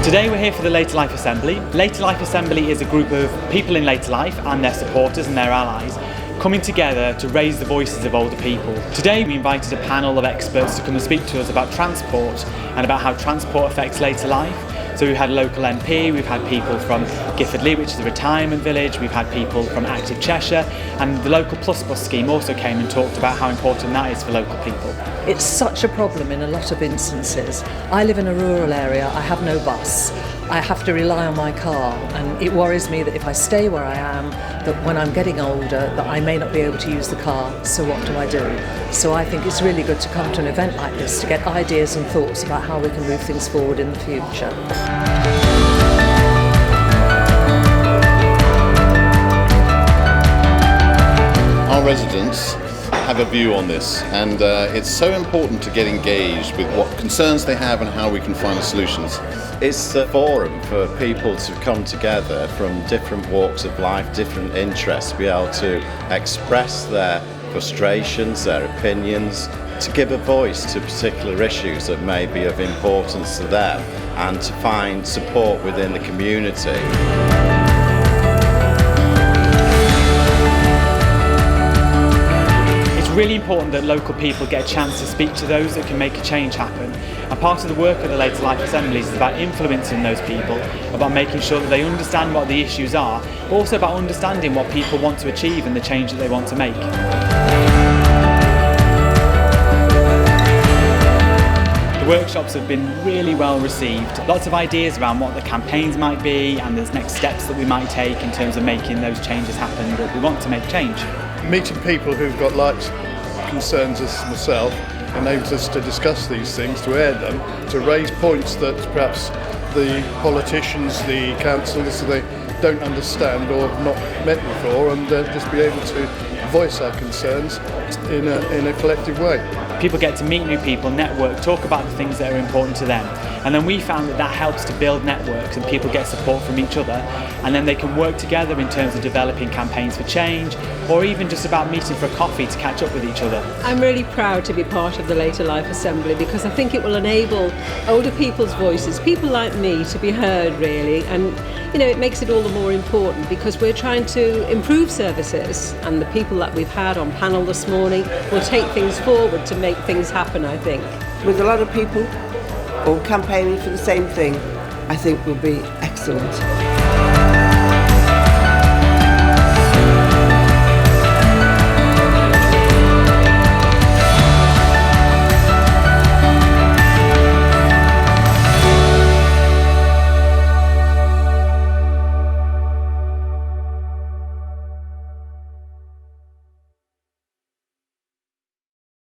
Today we're here for the Later Life Assembly. Later Life Assembly is a group of people in later life and their supporters and their allies coming together to raise the voices of older people. Today we invited a panel of experts to come and speak to us about transport and about how transport affects later life. So we've had a local MP, we've had people from Giffordley, which is a retirement village, we've had people from Active Cheshire, and the local Plus Bus scheme also came and talked about how important that is for local people. It's such a problem in a lot of instances. I live in a rural area, I have no bus. I have to rely on my car, and it worries me that if I stay where I am, that when I'm getting older, that I may not be able to use the car, so what do I do? So I think it's really good to come to an event like this to get ideas and thoughts about how we can move things forward in the future. Our residents have a view on this, and it's so important to get engaged with what concerns they have and how we can find the solutions. It's a forum for people to come together from different walks of life, different interests, be able to express their frustrations, their opinions, to give a voice to particular issues that may be of importance to them, and to find support within the community. It's really important that local people get a chance to speak to those that can make a change happen. And part of the work of the Later Life Assemblies is about influencing those people, about making sure that they understand what the issues are, but also about understanding what people want to achieve and the change that they want to make. The workshops have been really well received. Lots of ideas around what the campaigns might be and the next steps that we might take in terms of making those changes happen that we want to make change. Meeting people who've got like concerns as myself enables us to discuss these things, to air them, to raise points that perhaps the politicians, the councils, they don't understand or have not met before, and just be able to voice our concerns in a collective way. People get to meet new people, network, talk about the things that are important to them. And then we found that helps to build networks and people get support from each other, and then they can work together in terms of developing campaigns for change, or even just about meeting for a coffee to catch up with each other. I'm really proud to be part of the Later Life Assembly because I think it will enable older people's voices, people like me, to be heard really, and it makes it all the more important because we're trying to improve services, and the people that we've had on panel this morning will take things forward to make things happen, I think. With a lot of people all campaigning for the same thing, I think will be excellent.